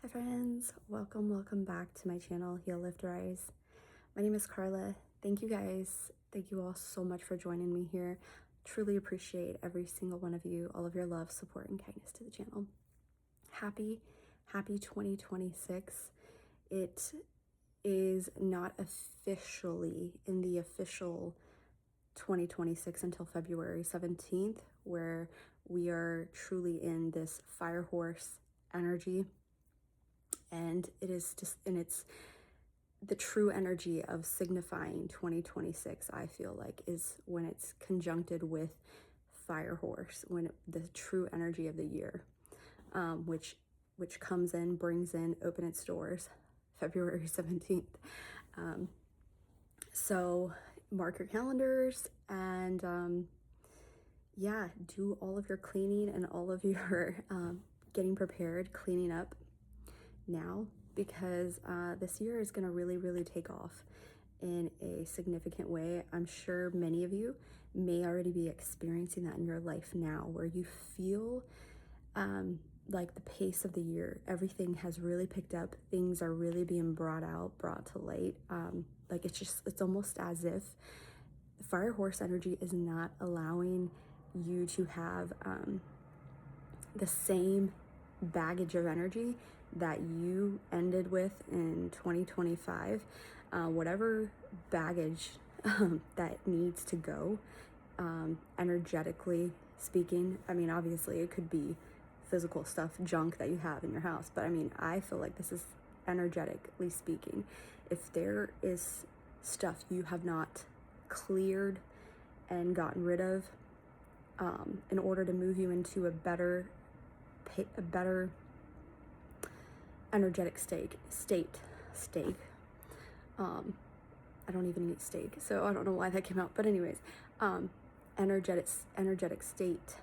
Hi friends, welcome back to my channel, Heal, Lift, Rise. My name is Carla. Thank you guys. Thank you all so much for joining me here. Truly appreciate every single one of you, all of your love, support, and kindness to the channel. Happy 2026. It is not officially in the official 2026 until February 17th, where we are truly in this fire horse energy. And it's the true energy of signifying 2026, I feel like, is when it's conjuncted with fire horse, the true energy of the year, which comes in, brings in, open its doors, February 17th. So mark your calendars and yeah, do all of your cleaning and all of your getting prepared, cleaning up now, because this year is going to really take off in a significant way. I'm sure many of you may already be experiencing that in your life now, where you feel like the pace of the year, everything has really picked up. Things are really being brought to light. Like it's almost as if the fire horse energy is not allowing you to have the same baggage of energy that you ended with in 2025. Whatever baggage that needs to go, energetically speaking. I mean, obviously it could be physical stuff, junk that you have in your house, but I mean, I feel like this is energetically speaking. If there is stuff you have not cleared and gotten rid of, in order to move you into a better energetic state. I don't even eat steak, so I don't know why that came out, but anyways, energetic state,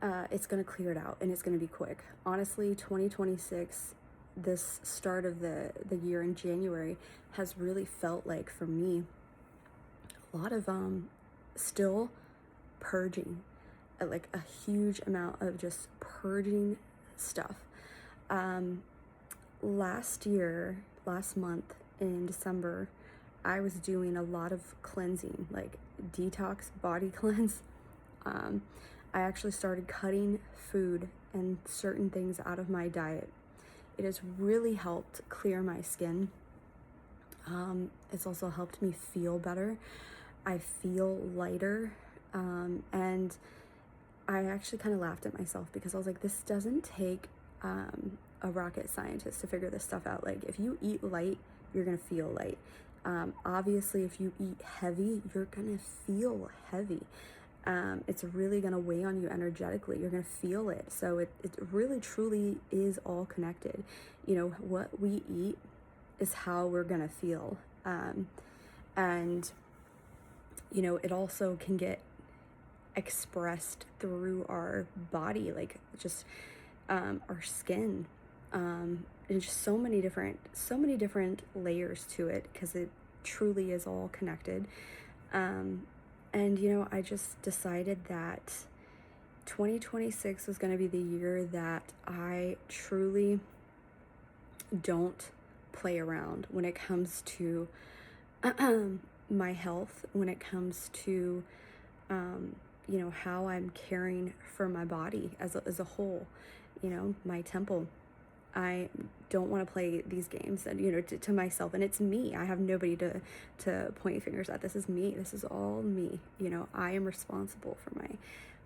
it's going to clear it out, and it's going to be quick. Honestly, 2026, this start of the year in January has really felt like, for me, a lot of still purging, like a huge amount of just purging stuff. Last month in December, I was doing a lot of cleansing, like detox body cleanse. I actually started cutting food and certain things out of my diet. It has really helped clear my skin. It's also helped me feel better. I feel lighter. And I actually kind of laughed at myself, because I was like, this doesn't take a rocket scientist to figure this stuff out. Like, if you eat light, you're gonna feel light. Obviously, if you eat heavy, you're gonna feel heavy. It's really gonna weigh on you energetically. You're gonna feel it. So it really truly is all connected. You know, what we eat is how we're gonna feel. And you know, it also can get expressed through our body, like just our skin, and just so many different layers to it, because it truly is all connected. And you know, I just decided that 2026 was going to be the year that I truly don't play around when it comes to my health, when it comes to you know, how I'm caring for my body as a whole, you know, my temple. I don't want to play these games, and you know, to myself, and it's me. I have nobody to point fingers at. This is me. This is all me. You know, I am responsible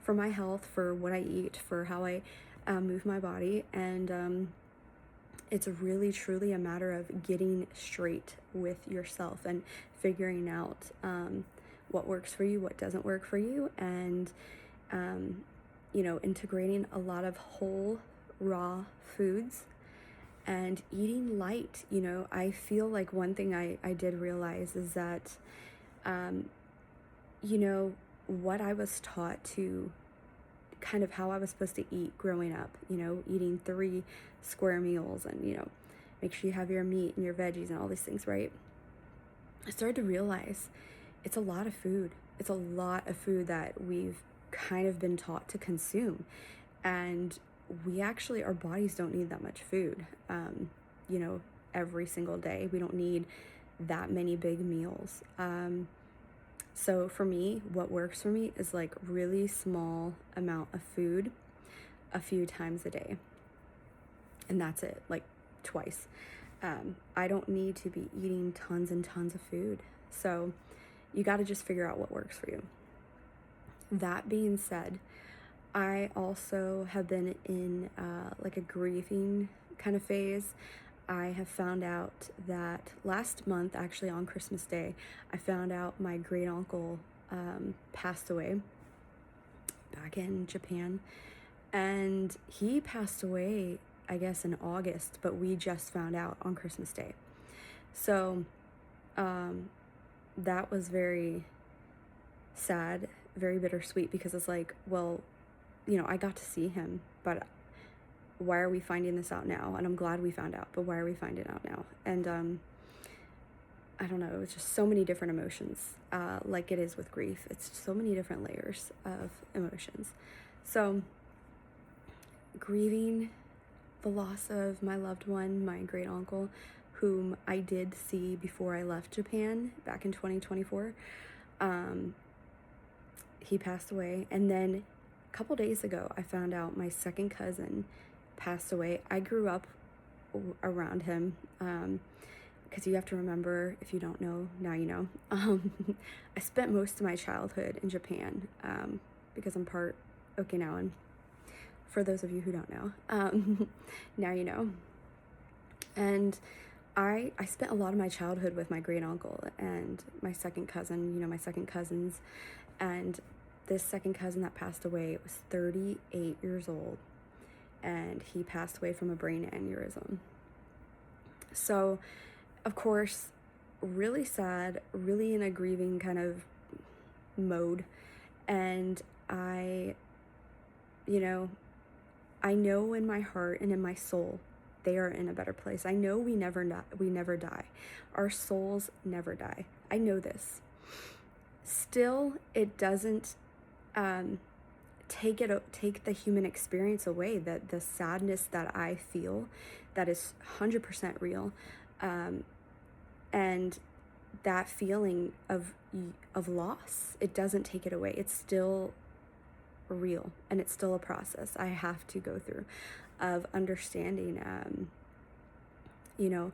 for my health, for what I eat, for how I move my body, and it's really truly a matter of getting straight with yourself and figuring out what works for you, what doesn't work for you, and you know, integrating a lot of whole raw foods and eating light. You know, I feel like one thing I did realize is that you know, what I was taught to, kind of how I was supposed to eat growing up, you know, eating 3 square meals, and you know, make sure you have your meat and your veggies and all these things, right? I started to realize it's a lot of food. It's a lot of food that we've kind of been taught to consume. And our bodies don't need that much food, you know, every single day. We don't need that many big meals. So for me, what works for me is like really small amount of food a few times a day. And that's it, like twice. I don't need to be eating tons and tons of food. So you got to just figure out what works for you. That being said, I also have been in like a grieving kind of phase. I have found out that last month, actually on Christmas Day, I found out my great uncle passed away back in Japan. And he passed away, I guess, in August, but we just found out on Christmas Day. So that was very sad, very bittersweet, because it's like, well, you know, I got to see him, but why are we finding this out now? And I'm glad we found out, but why are we finding out now? And I don't know, it's just so many different emotions, like it is with grief. It's so many different layers of emotions. So grieving the loss of my loved one, my great uncle, whom I did see before I left Japan back in 2024. He passed away. And then a couple days ago, I found out my second cousin passed away. I grew up around him, because you have to remember, if you don't know, now you know. I spent most of my childhood in Japan, because I'm part Okinawan. For those of you who don't know, now you know. And I spent a lot of my childhood with my great uncle and my second cousin, you know, my second cousins. And this second cousin that passed away was 38 years old, and he passed away from a brain aneurysm. So, of course, really sad, really in a grieving kind of mode. And you know, I know in my heart and in my soul, they are in a better place. I know we never die. Our souls never die. I know this. Still, it doesn't take the human experience away, that the sadness that I feel, that is 100% real, and that feeling of loss, it doesn't take it away. It's still real, and it's still a process I have to go through of understanding, you know,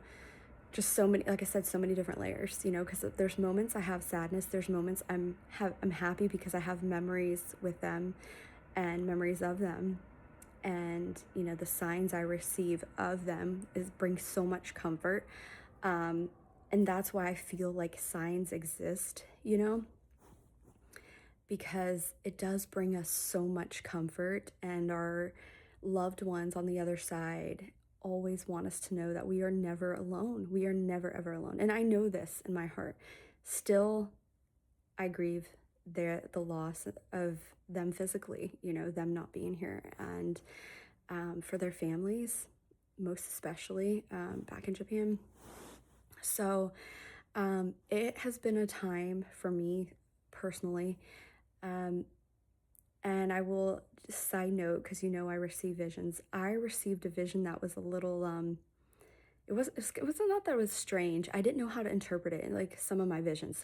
just so many, like I said, so many different layers, you know, because there's moments I have sadness, there's moments I'm happy because I have memories with them and memories of them, and you know, the signs I receive of them bring so much comfort, and that's why I feel like signs exist, you know, because it does bring us so much comfort, and our loved ones on the other side always want us to know that we are never alone. We are never ever alone. And I know this in my heart. Still, I grieve the loss of them physically, you know, them not being here, and for their families, most especially back in Japan. So it has been a time for me personally. And I will just side note, because you know I receive visions. I received a vision that was a little it was not that it was strange. I didn't know how to interpret it. Like some of my visions,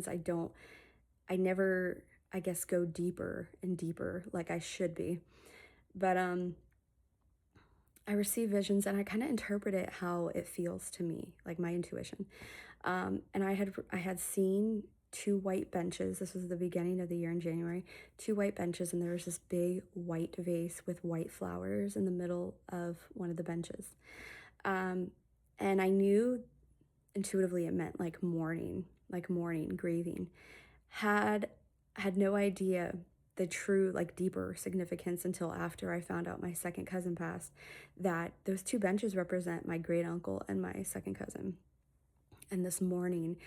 I never, I guess, go deeper and deeper like I should be. But I receive visions, and I kind of interpret it how it feels to me, like my intuition. And I had seen two white benches. This was the beginning of the year in January. Two white benches, and there was this big white vase with white flowers in the middle of one of the benches. And I knew intuitively it meant like mourning, grieving. Had no idea the true, like, deeper significance until after I found out my second cousin passed, that those two benches represent my great uncle and my second cousin. And this mourning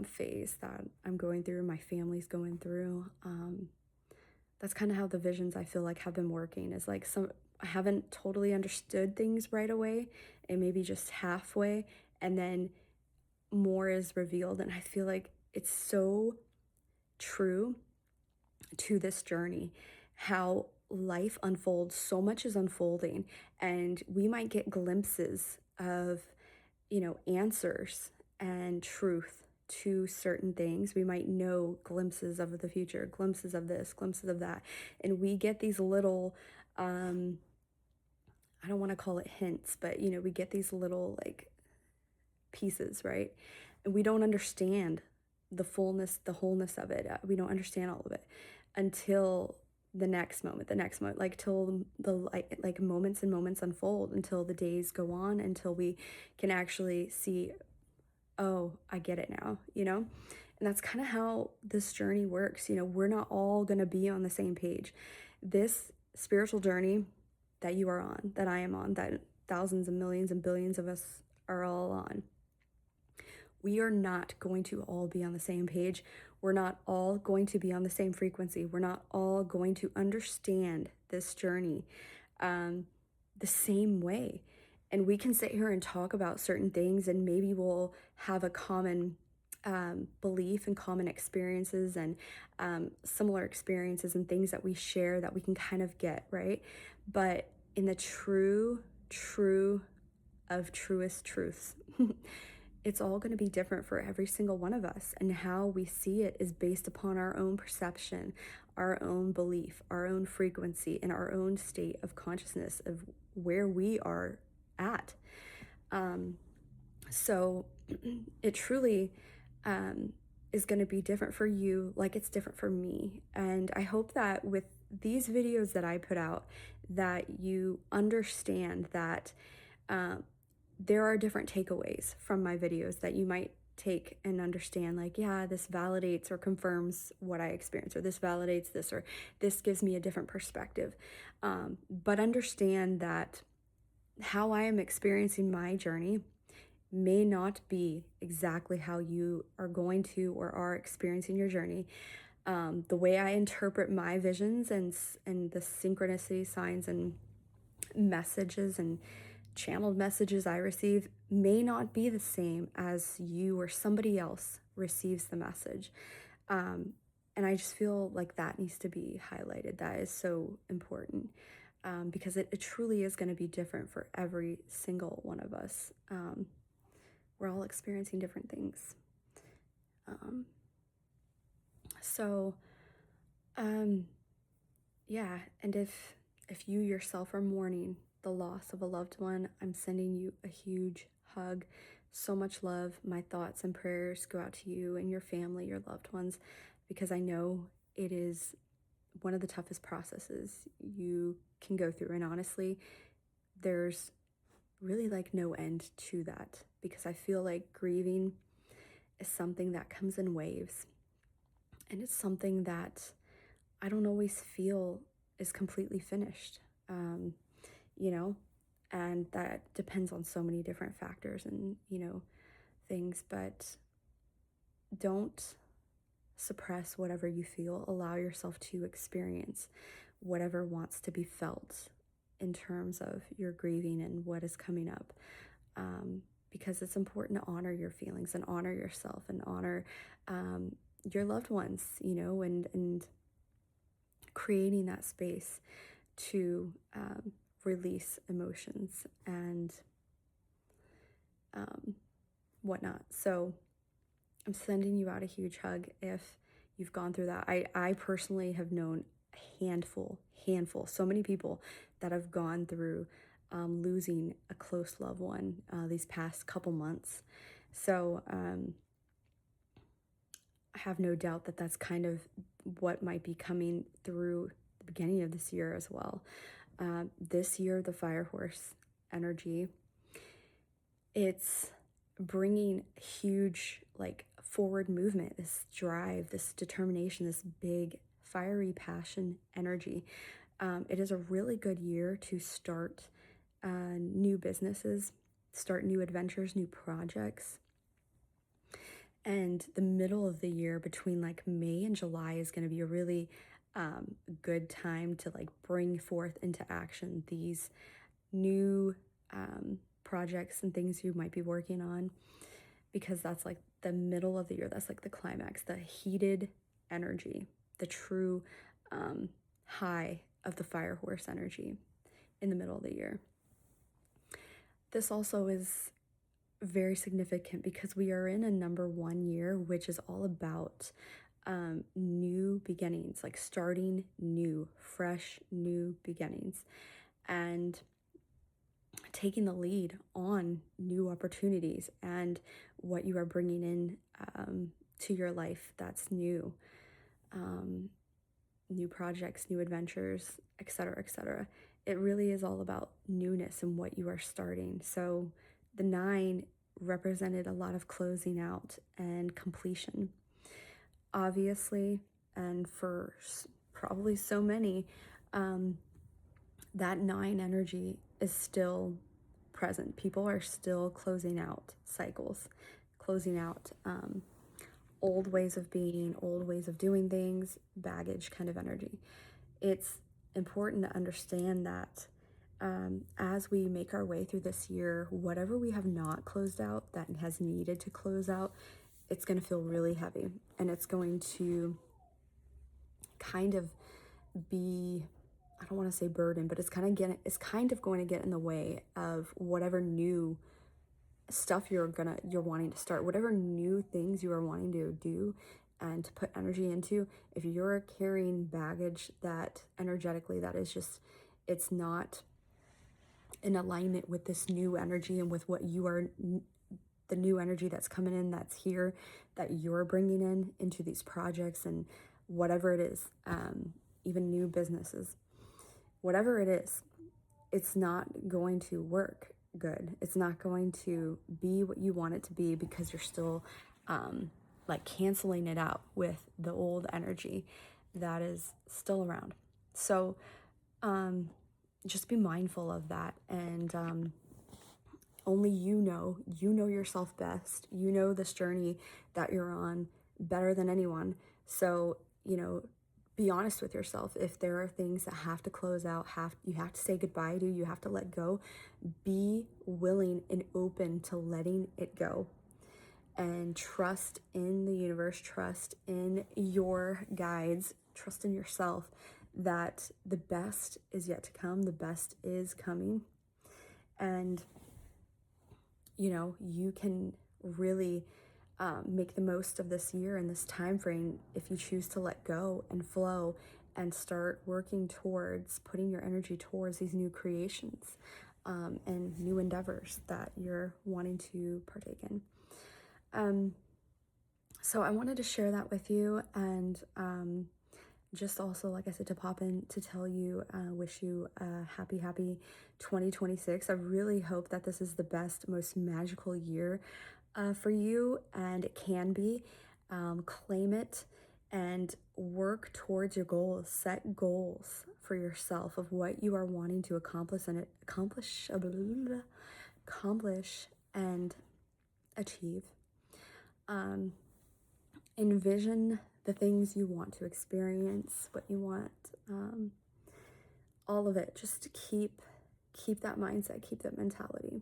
phase that I'm going through, my family's going through, that's kind of how the visions I feel like have been working. Is like I haven't totally understood things right away, and maybe just halfway, and then more is revealed, and I feel like it's so true to this journey, how life unfolds, so much is unfolding, and we might get glimpses of, answers and truth to certain things. We might know glimpses of the future, glimpses of this, glimpses of that. And we get these little, I don't want to call it hints, but we get these little like pieces, right? And we don't understand the fullness, the wholeness of it. We don't understand all of it until the next moment, like till the like moments and moments unfold, until the days go on, until we can actually see, oh, I get it now, And that's kind of how this journey works. We're not all going to be on the same page. This spiritual journey that you are on, that I am on, that thousands and millions and billions of us are all on, we are not going to all be on the same page. We're not all going to be on the same frequency. We're not all going to understand this journey the same way. And we can sit here and talk about certain things, and maybe we'll have a common belief and common experiences and similar experiences and things that we share that we can kind of get, right? But in the true of truest truths, it's all going to be different for every single one of us. And how we see it is based upon our own perception, our own belief, our own frequency, and our own state of consciousness of where we are at. So it truly is going to be different for you, like it's different for me. And I hope that with these videos that I put out, that you understand that there are different takeaways from my videos that you might take and understand, like, yeah, this validates or confirms what I experience, or this validates this, or this gives me a different perspective. But understand that how I am experiencing my journey may not be exactly how you are going to or are experiencing your journey. The way I interpret my visions and the synchronicity signs and messages and channeled messages I receive may not be the same as you or somebody else receives the message. And I just feel like that needs to be highlighted. That is so important, because it truly is going to be different for every single one of us. We're all experiencing different things. Yeah, and if you yourself are mourning the loss of a loved one, I'm sending you a huge hug. So much love. My thoughts and prayers go out to you and your family, your loved ones, because I know it is one of the toughest processes you can go through. And honestly, there's really like no end to that, because I feel like grieving is something that comes in waves, and it's something that I don't always feel is completely finished, and that depends on so many different factors and, things. But don't suppress whatever you feel. Allow yourself to experience whatever wants to be felt in terms of your grieving and what is coming up. Because it's important to honor your feelings and honor yourself and honor your loved ones, and creating that space to release emotions and whatnot. So I'm sending you out a huge hug if you've gone through that. I personally have known a handful, so many people that have gone through losing a close loved one these past couple months. So I have no doubt that that's kind of what might be coming through the beginning of this year as well. This year, the fire horse energy, it's bringing huge like forward movement, this drive, this determination, this big fiery passion energy. It is a really good year to start new businesses, start new adventures, new projects. And the middle of the year, between like May and July, is going to be a really good time to like bring forth into action these new projects and things you might be working on, because that's like the middle of the year. That's like the climax, the heated energy, the true high of the fire horse energy in the middle of the year. This also is very significant because we are in a number 1 year, which is all about new beginnings, like starting new, fresh, new beginnings, and taking the lead on new opportunities and what you are bringing in to your life that's new, new projects, new adventures, etc., etc. It really is all about newness and what you are starting. So the 9 represented a lot of closing out and completion. Obviously, and for probably so many, that 9 energy is still present. People are still closing out cycles, closing out old ways of being, old ways of doing things, baggage kind of energy. It's important to understand that as we make our way through this year, whatever we have not closed out that has needed to close out, it's going to feel really heavy, and it's going to kind of be, I don't want to say burden, but it's kind of going to get in the way of whatever new stuff you're wanting to start, whatever new things you are wanting to do and to put energy into. If you're carrying baggage that energetically, that is just, it's not in alignment with this new energy and with what you are, the new energy that's coming in, that's here, that you're bringing in into these projects and whatever it is, even new businesses, whatever it is, it's not going to work good. It's not going to be what you want it to be because you're still like canceling it out with the old energy that is still around. So just be mindful of that, and only you know yourself best. You know this journey that you're on better than anyone. So, be honest with yourself. If there are things that have to close out, you have to say goodbye to, you have to let go, be willing and open to letting it go. And trust in the universe, trust in your guides, trust in yourself that the best is yet to come, the best is coming. And you can really make the most of this year and this time frame if you choose to let go and flow and start working towards putting your energy towards these new creations and new endeavors that you're wanting to partake in. So I wanted to share that with you, and just also, like I said, to pop in to tell you, wish you a happy 2026. I really hope that this is the best, most magical year for you, and it can be. Claim it and work towards your goals. Set goals for yourself of what you are wanting to accomplish and achieve. Envision the things you want to experience, what you want, all of it. Just to keep that mindset, keep that mentality.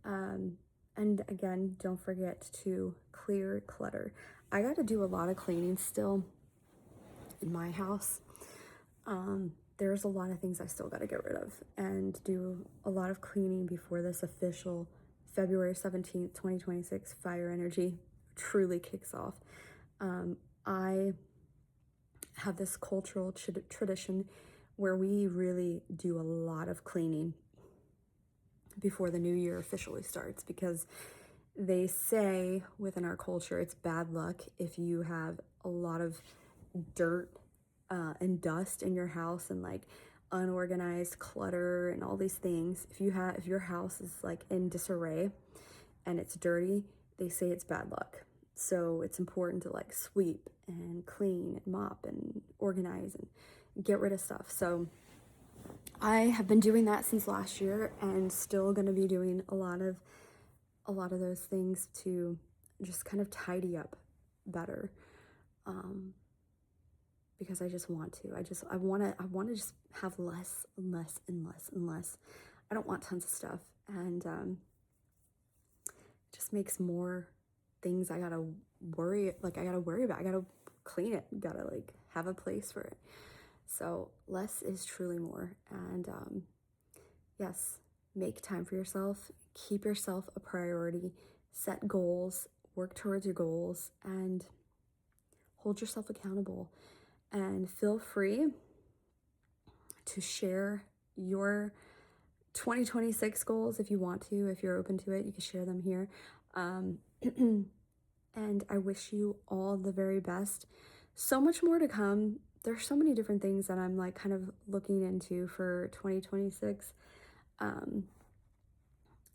And again, don't forget to clear clutter. I got to do a lot of cleaning still in my house. There's a lot of things I still got to get rid of and do a lot of cleaning before this official February 17th, 2026 fire energy truly kicks off. I have this cultural tradition where we really do a lot of cleaning before the new year officially starts, because they say within our culture it's bad luck if you have a lot of dirt and dust in your house and like unorganized clutter and all these things. If your house is like in disarray and it's dirty, they say it's bad luck. So it's important to like sweep and clean and mop and organize and get rid of stuff. So I have been doing that since last year, and still going to be doing a lot of those things to just kind of tidy up better, because I just want to. I want to just have less and less and less and less. I don't want tons of stuff, and it just makes more things I gotta worry about. I gotta clean it, gotta like have a place for it. So less is truly more. And yes, make time for yourself, keep yourself a priority, set goals, work towards your goals, and hold yourself accountable. And feel free to share your 2026 goals if you want to. If you're open to it, you can share them here. And I wish you all the very best. So much more to come. There's so many different things that I'm like kind of looking into for 2026. And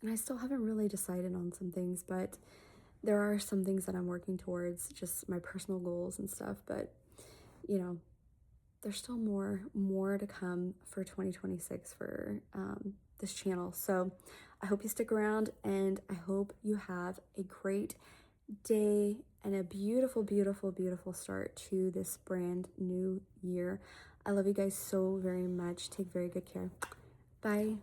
I still haven't really decided on some things, but there are some things that I'm working towards, just my personal goals and stuff. But, you know, there's still more to come for 2026 for this channel. So I hope you stick around, and I hope you have a great day and a beautiful, beautiful, beautiful start to this brand new year. I love you guys so very much. Take very good care. Bye.